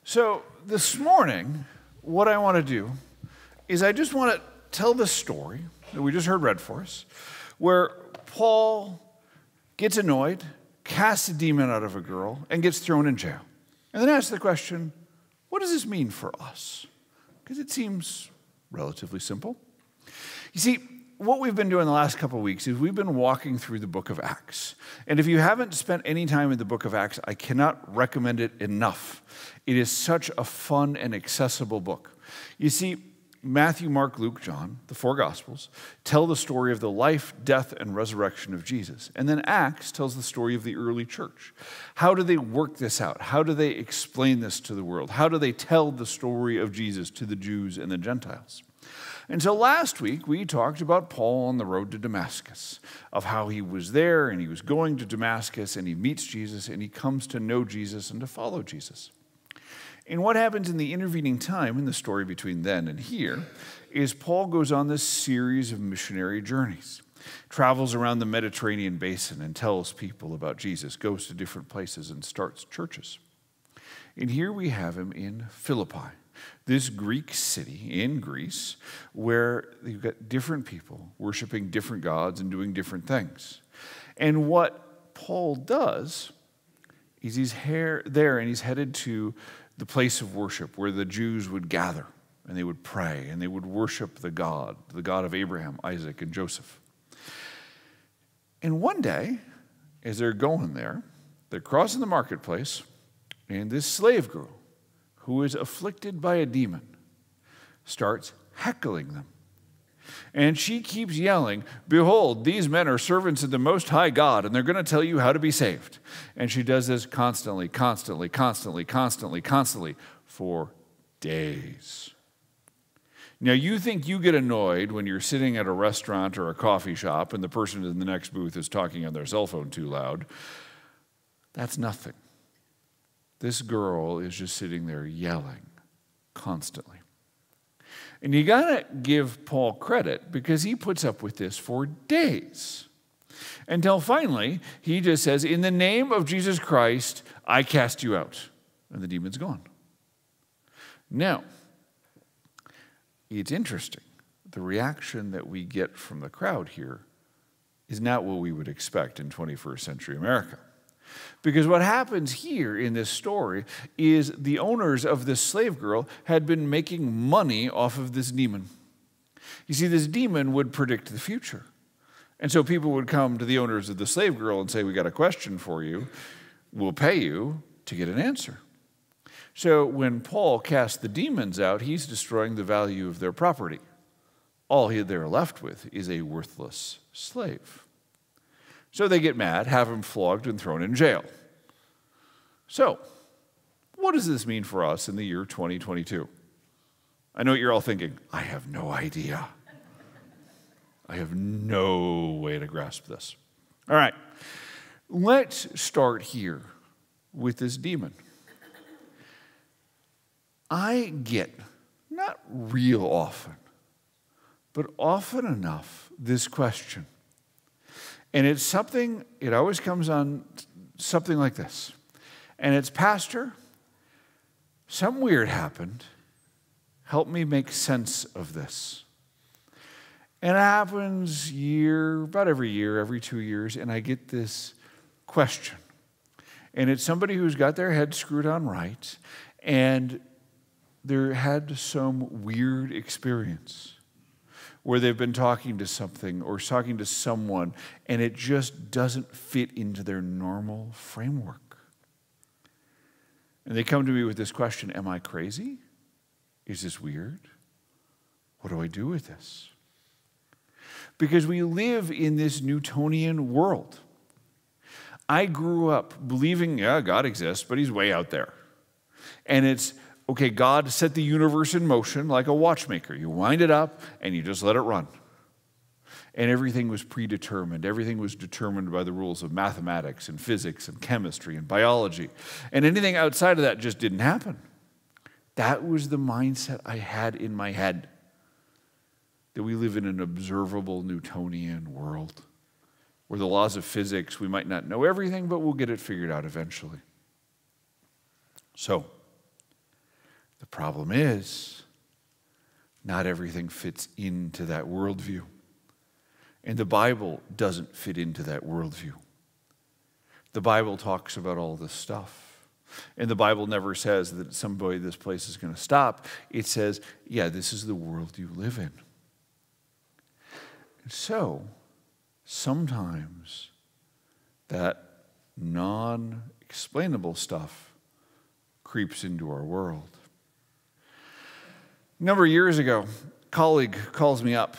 So this morning, what I want to do is I just want to tell the story that we just heard read for us, where Paul gets annoyed, casts a demon out of a girl, and gets thrown in jail. And then asks the question, what does this mean for us? Because it seems relatively simple. You see, what we've been doing the last couple of weeks is we've been walking through the book of Acts. And if you haven't spent any time in the book of Acts, I cannot recommend it enough. It is such a fun and accessible book. You see, Matthew, Mark, Luke, John, the four Gospels, tell the story of the life, death, and resurrection of Jesus. And then Acts tells the story of the early church. How do they work this out? How do they explain this to the world? How do they tell the story of Jesus to the Jews and the Gentiles? And so last week, we talked about Paul on the road to Damascus, of how he was there and he was going to Damascus and he meets Jesus and he comes to know Jesus and to follow Jesus. And what happens in the intervening time in the story between then and here is Paul goes on this series of missionary journeys, travels around the Mediterranean basin and tells people about Jesus, goes to different places and starts churches. And here we have him in Philippi, this Greek city in Greece where you've got different people worshiping different gods and doing different things. And what Paul does is he's there and he's headed to the place of worship where the Jews would gather and they would pray and they would worship the God of Abraham, Isaac, and Joseph. And one day, as they're going there, they're crossing the marketplace, and this slave girl, who is afflicted by a demon, starts heckling them. And she keeps yelling, "Behold, these men are servants of the Most High God, and they're going to tell you how to be saved." And she does this constantly for days. Now, you think you get annoyed when you're sitting at a restaurant or a coffee shop and the person in the next booth is talking on their cell phone too loud. That's nothing. This girl is just sitting there yelling constantly. And you got to give Paul credit because he puts up with this for days. Until finally, he just says, "In the name of Jesus Christ, I cast you out." And the demon's gone. Now, it's interesting. The reaction that we get from the crowd here is not what we would expect in 21st century America. Because what happens here in this story is the owners of this slave girl had been making money off of this demon. You see, this demon would predict the future. And so people would come to the owners of the slave girl and say, "We got a question for you. We'll pay you to get an answer." So when Paul casts the demons out, he's destroying the value of their property. All they're left with is a worthless slave. So they get mad, have him flogged, and thrown in jail. So, what does this mean for us in the year 2022? I know what you're all thinking. I have no idea. I have no way to grasp this. All right, let's start here with this demon. I get, not real often, but often enough, this question. And it's something, it always comes on something like this. And it's, "Pastor, something weird happened. Help me make sense of this." And it happens about every year, every 2 years, and I get this question. And it's somebody who's got their head screwed on right, and they had some weird experience where they've been talking to something or talking to someone, and it just doesn't fit into their normal framework. And they come to me with this question, "Am I crazy? Is this weird? What do I do with this?" Because we live in this Newtonian world. I grew up believing, yeah, God exists, but he's way out there. And it's, okay, God set the universe in motion like a watchmaker. You wind it up and you just let it run. And everything was predetermined. Everything was determined by the rules of mathematics and physics and chemistry and biology. And anything outside of that just didn't happen. That was the mindset I had in my head, that we live in an observable Newtonian world where the laws of physics, we might not know everything, but we'll get it figured out eventually. So, Problem is, not everything fits into that worldview. And the Bible doesn't fit into that worldview. The Bible talks about all this stuff. And the Bible never says that at some point this place is going to stop. It says, yeah, this is the world you live in. And so, sometimes that non-explainable stuff creeps into our world. A number of years ago, a colleague calls me up,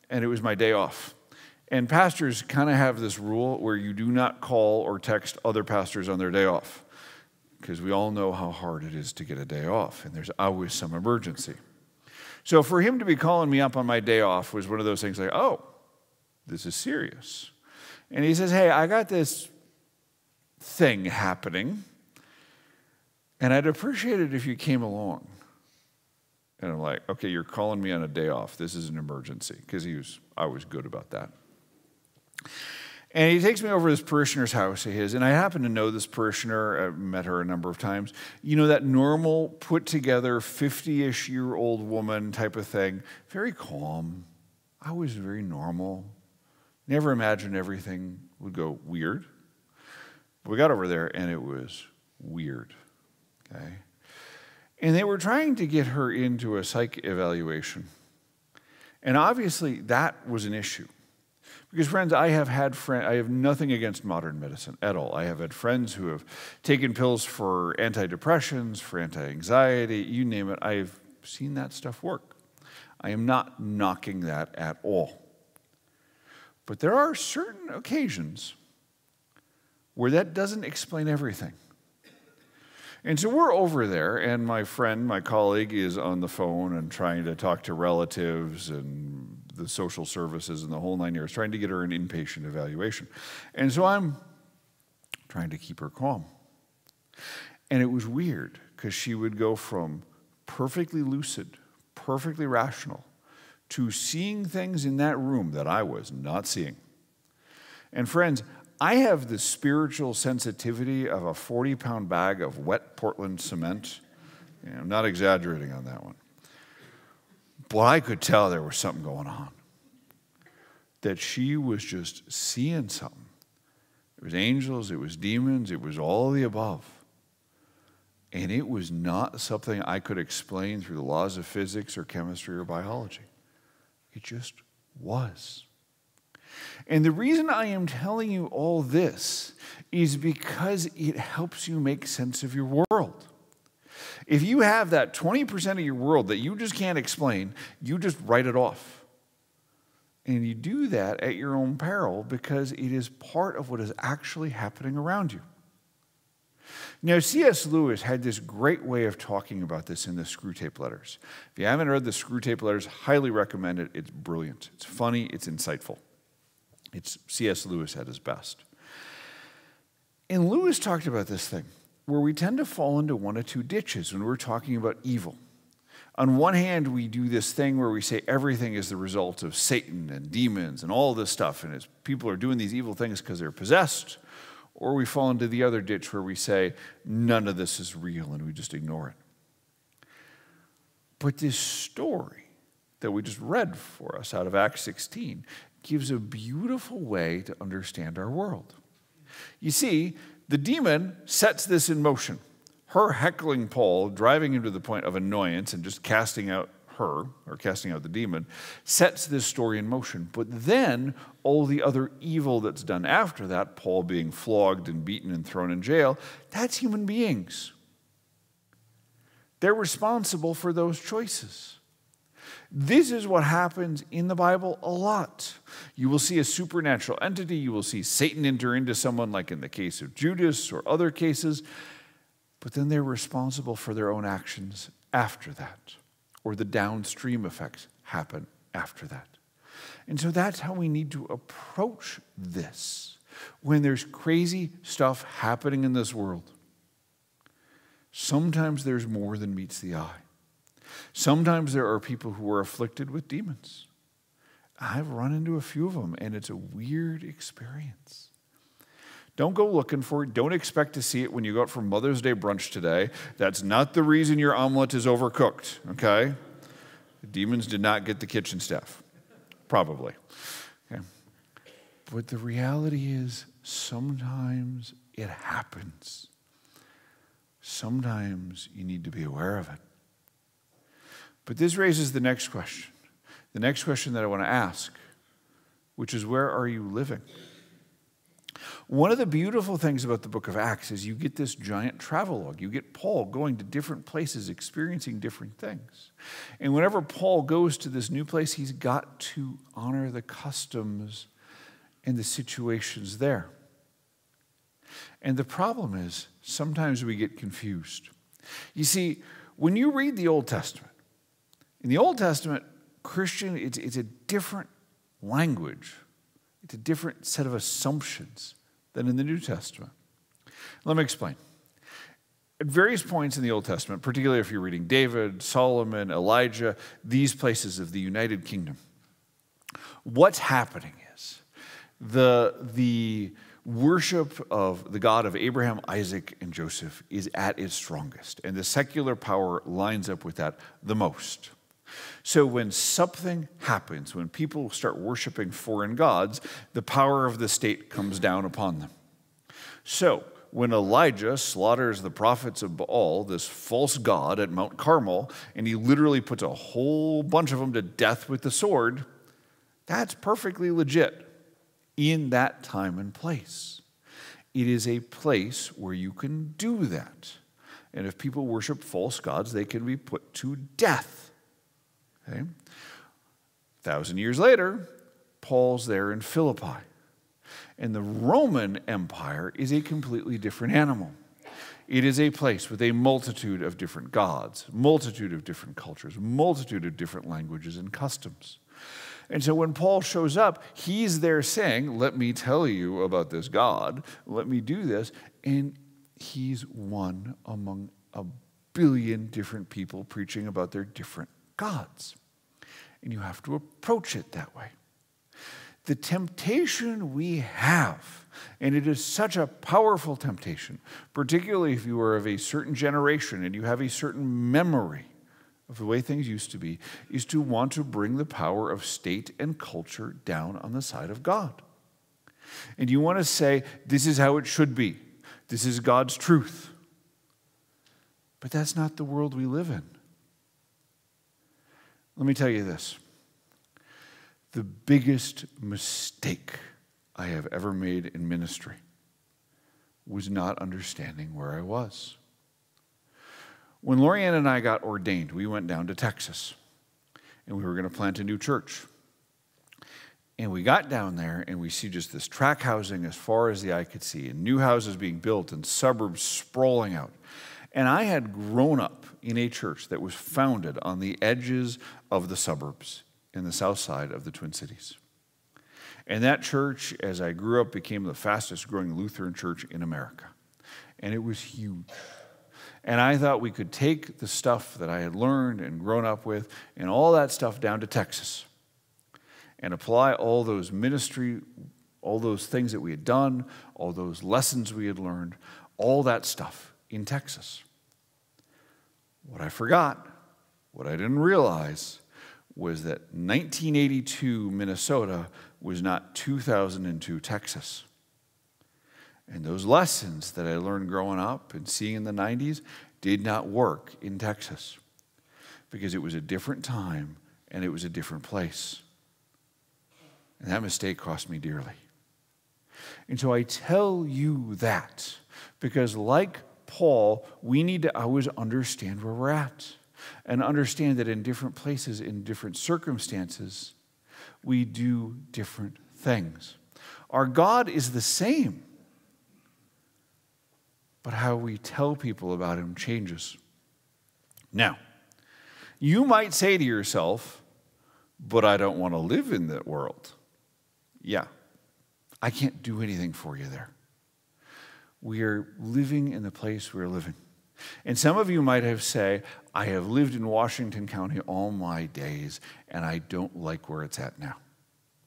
and it was my day off. And pastors kind of have this rule where you do not call or text other pastors on their day off, because we all know how hard it is to get a day off, and there's always some emergency. So for him to be calling me up on my day off was one of those things like, oh, this is serious. And he says, hey, I got this thing happening, and I'd appreciate it if you came along. And I'm like, okay, you're calling me on a day off. This is an emergency, because I was good about that. And he takes me over to this parishioner's house of his, and I happen to know this parishioner. I've met her a number of times. You know, that normal, put-together, 50-ish-year-old woman type of thing. Very calm. Always very normal. Never imagined everything would go weird. But we got over there, and it was weird. Okay? And they were trying to get her into a psych evaluation. And obviously, that was an issue. Because, friends, I have nothing against modern medicine at all. I have had friends who have taken pills for antidepressants, for anti-anxiety, you name it. I've seen that stuff work. I am not knocking that at all. But there are certain occasions where that doesn't explain everything. And so we're over there, and my friend, my colleague, is on the phone and trying to talk to relatives and the social services and the whole 9 yards, trying to get her an inpatient evaluation. And so I'm trying to keep her calm. And it was weird, because she would go from perfectly lucid, perfectly rational, to seeing things in that room that I was not seeing. And friends, I have the spiritual sensitivity of a 40-pound bag of wet Portland cement. I'm not exaggerating on that one. But I could tell there was something going on. That she was just seeing something. It was angels, it was demons, it was all of the above. And it was not something I could explain through the laws of physics or chemistry or biology. It just was. And the reason I am telling you all this is because it helps you make sense of your world. If you have that 20% of your world that you just can't explain, you just write it off. And you do that at your own peril because it is part of what is actually happening around you. Now, C.S. Lewis had this great way of talking about this in the Screwtape Letters. If you haven't read the Screwtape Letters, highly recommend it. It's brilliant. It's funny. It's insightful. It's C.S. Lewis at his best. And Lewis talked about this thing where we tend to fall into one of two ditches when we're talking about evil. On one hand, we do this thing where we say everything is the result of Satan and demons and all this stuff, and as people are doing these evil things because they're possessed. Or we fall into the other ditch where we say, none of this is real, and we just ignore it. But this story that we just read for us out of Acts 16 gives a beautiful way to understand our world. You see, the demon sets this in motion. Her heckling Paul, driving him to the point of annoyance and just casting out her, or casting out the demon, sets this story in motion. But then all the other evil that's done after that, Paul being flogged and beaten and thrown in jail, that's human beings. They're responsible for those choices. This is what happens in the Bible a lot. You will see a supernatural entity. You will see Satan enter into someone, like in the case of Judas or other cases, but then they're responsible for their own actions after that, or the downstream effects happen after that. And so that's how we need to approach this when there's crazy stuff happening in this world. Sometimes there's more than meets the eye. Sometimes there are people who are afflicted with demons. I've run into a few of them, and it's a weird experience. Don't go looking for it. Don't expect to see it when you go out for Mother's Day brunch today. That's not the reason your omelet is overcooked, okay? The demons did not get the kitchen staff, probably. Okay. But the reality is sometimes it happens. Sometimes you need to be aware of it. But this raises the next question that I want to ask, which is, where are you living? One of the beautiful things about the book of Acts is you get this giant travelogue. You get Paul going to different places, experiencing different things. And whenever Paul goes to this new place, he's got to honor the customs and the situations there. And the problem is, sometimes we get confused. You see, when you read the Old Testament, in the Old Testament, Christian, it's a different language. It's a different set of assumptions than in the New Testament. Let me explain. At various points in the Old Testament, particularly if you're reading David, Solomon, Elijah, these places of the United Kingdom, what's happening is the worship of the God of Abraham, Isaac, and Joseph is at its strongest, and the secular power lines up with that the most. So when something happens, when people start worshiping foreign gods, the power of the state comes down upon them. So when Elijah slaughters the prophets of Baal, this false god, at Mount Carmel, and he literally puts a whole bunch of them to death with the sword, that's perfectly legit in that time and place. It is a place where you can do that. And if people worship false gods, they can be put to death. Okay. 1,000 years later, Paul's there in Philippi. And the Roman Empire is a completely different animal. It is a place with a multitude of different gods, multitude of different cultures, multitude of different languages and customs. And so when Paul shows up, he's there saying, let me tell you about this God, let me do this. And he's one among a billion different people preaching about their different gods. And you have to approach it that way. The temptation we have, and it is such a powerful temptation, particularly if you are of a certain generation and you have a certain memory of the way things used to be, is to want to bring the power of state and culture down on the side of God. And you want to say, this is how it should be. This is God's truth. But that's not the world we live in. Let me tell you this. The biggest mistake I have ever made in ministry was not understanding where I was. When Lorianne and I got ordained, we went down to Texas, and we were going to plant a new church. And we got down there, and we see just this tract housing as far as the eye could see, and new houses being built, and suburbs sprawling out. And I had grown up in a church that was founded on the edges of the suburbs in the south side of the Twin Cities. And that church, as I grew up, became the fastest growing Lutheran church in America. And it was huge. And I thought we could take the stuff that I had learned and grown up with and all that stuff down to Texas and apply all those ministry, all those things that we had done, all those lessons we had learned, all that stuff in Texas. What I forgot, what I didn't realize, was that 1982 Minnesota was not 2002 Texas. And those lessons that I learned growing up and seeing in the 90s did not work in Texas because it was a different time and it was a different place. And that mistake cost me dearly. And so I tell you that because, like Paul, we need to always understand where we're at and understand that in different places, in different circumstances, we do different things. Our God is the same, but how we tell people about him changes. Now, you might say to yourself, but I don't want to live in that world. Yeah, I can't do anything for you there. We are living in the place we're living. And some of you might have said, I have lived in Washington County all my days, and I don't like where it's at now.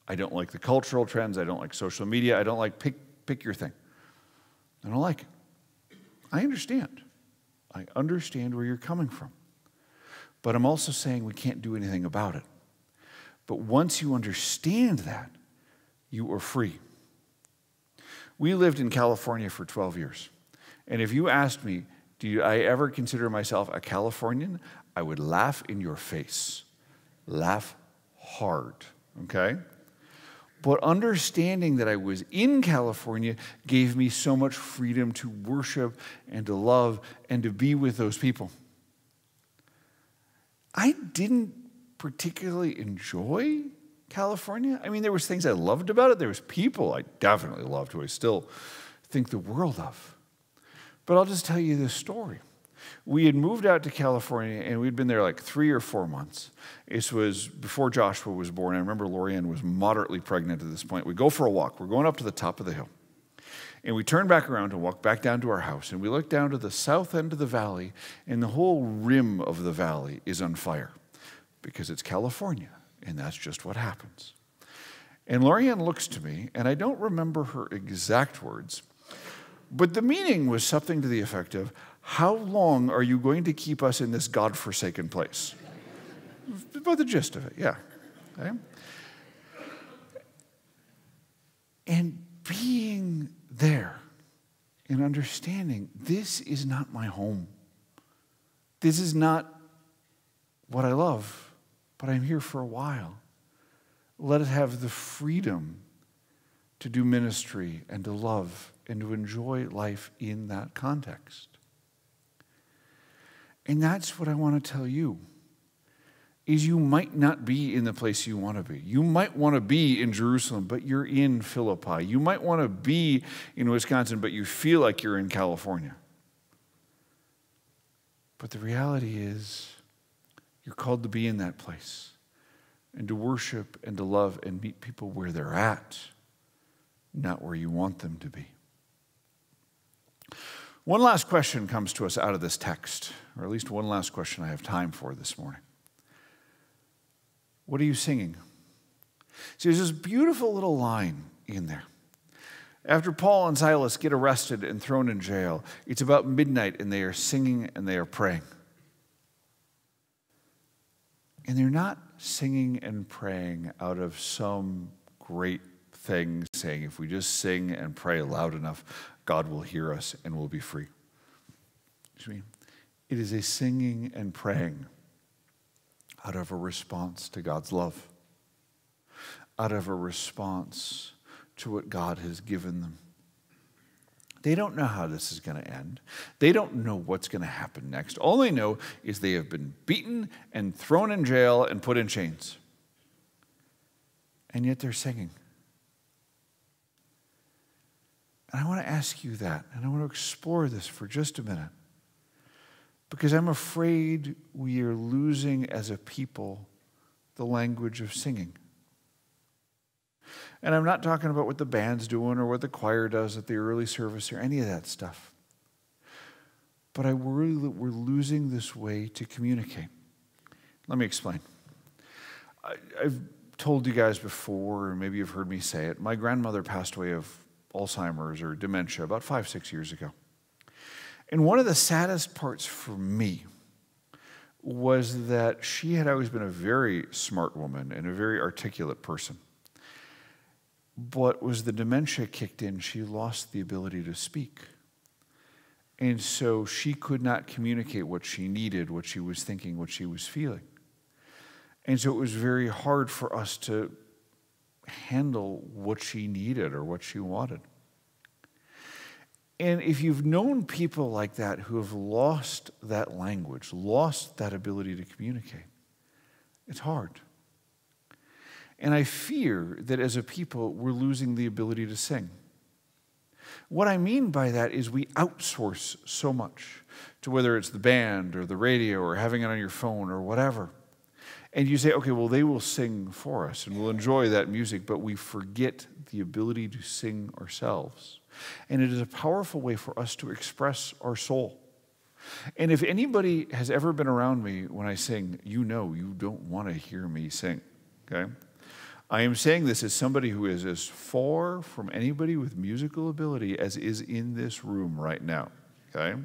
I don't like the cultural trends. I don't like social media. I don't like pick your thing. I don't like it. I understand. I understand where you're coming from. But I'm also saying we can't do anything about it. But once you understand that, you are free. We lived in California for 12 years. And if you asked me, do I ever consider myself a Californian? I would laugh in your face. Laugh hard, okay? But understanding that I was in California gave me so much freedom to worship and to love and to be with those people. I didn't particularly enjoy California. I mean, there was things I loved about it. There was people I definitely loved who I still think the world of. But I'll just tell you this story. We had moved out to California, and we'd been there like 3 or 4 months. This was before Joshua was born. I remember Lorianne was moderately pregnant at this point. We go for a walk. We're going up to the top of the hill. And we turn back around and walk back down to our house. And we look down to the south end of the valley, and the whole rim of the valley is on fire because it's California, and that's just what happens. And Lorianne looks to me, and I don't remember her exact words, but the meaning was something to the effect of, how long are you going to keep us in this God-forsaken place? About the gist of it, yeah. Okay? And being there and understanding, this is not my home. This is not what I love, but I'm here for a while. Let it have the freedom to do ministry and to love and to enjoy life in that context. And that's what I want to tell you, is you might not be in the place you want to be. You might want to be in Jerusalem, but you're in Philippi. You might want to be in Wisconsin, but you feel like you're in California. But the reality is, you're called to be in that place and to worship and to love and meet people where they're at, not where you want them to be. One last question comes to us out of this text, or at least one last question I have time for this morning. What are you singing? See, there's this beautiful little line in there. After Paul and Silas get arrested and thrown in jail, it's about midnight and they are singing and they are praying. And they're not singing and praying out of some great thing saying, if we just sing and pray loud enough, God will hear us and we'll be free. It is a singing and praying out of a response to God's love, out of a response to what God has given them. They don't know how this is going to end. They don't know what's going to happen next. All they know is they have been beaten and thrown in jail and put in chains. And yet they're singing. And I want to ask you that, and I want to explore this for just a minute, because I'm afraid we are losing as a people the language of singing. And I'm not talking about what the band's doing or what the choir does at the early service or any of that stuff. But I worry that we're losing this way to communicate. Let me explain. I've told you guys before, or maybe you've heard me say it, my grandmother passed away of Alzheimer's or dementia about 5-6 years ago. And one of the saddest parts for me was that she had always been a very smart woman and a very articulate person. But as the dementia kicked in, she lost the ability to speak. And so she could not communicate what she needed, what she was thinking, what she was feeling. And so it was very hard for us to handle what she needed or what she wanted. And if you've known people like that who have lost that language, lost that ability to communicate, it's hard. And I fear that as a people, we're losing the ability to sing. What I mean by that is we outsource so much to whether it's the band or the radio or having it on your phone or whatever. And you say, okay, well, they will sing for us and we'll enjoy that music, but we forget the ability to sing ourselves. And it is a powerful way for us to express our soul. And if anybody has ever been around me when I sing, you know you don't want to hear me sing, okay? I am saying this as somebody who is as far from anybody with musical ability as is in this room right now, okay?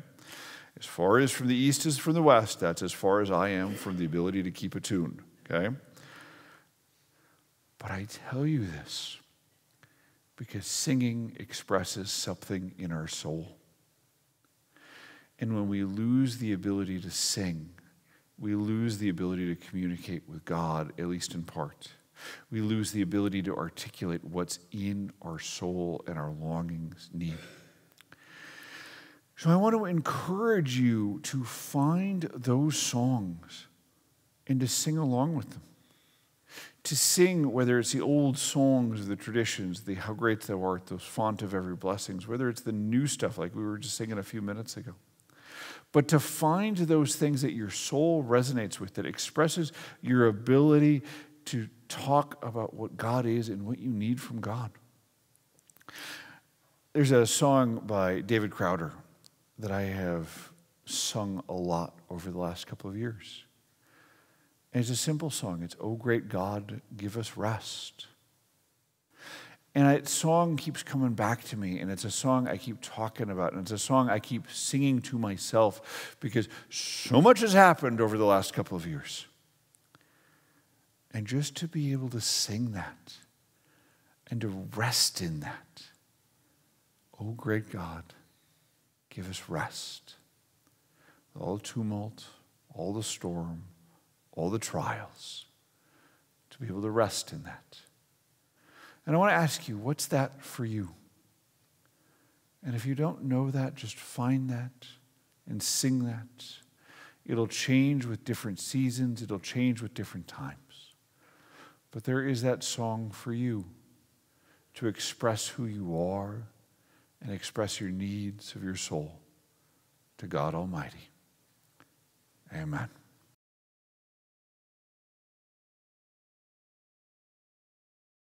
As far as from the east is from the west, that's as far as I am from the ability to keep a tune, okay? But I tell you this because singing expresses something in our soul. And when we lose the ability to sing, we lose the ability to communicate with God, at least in part. We lose the ability to articulate what's in our soul and our longings need. So I want to encourage you to find those songs and to sing along with them. To sing, whether it's the old songs, the traditions, the How Great Thou Art, those font of every blessings, whether it's the new stuff like we were just singing a few minutes ago. But to find those things that your soul resonates with, that expresses your ability to talk about what God is and what you need from God. There's a song by David Crowder that I have sung a lot over the last couple of years. And it's a simple song. It's, "Oh Great God, Give Us Rest." And that song keeps coming back to me, and it's a song I keep talking about, and it's a song I keep singing to myself because so much has happened over the last couple of years. And just to be able to sing that and to rest in that, oh great God, give us rest. All the tumult, all the storm, all the trials, to be able to rest in that. And I want to ask you, what's that for you? And if you don't know that, just find that and sing that. It'll change with different seasons. It'll change with different times. But there is that song for you to express who you are and express your needs of your soul to God Almighty. Amen.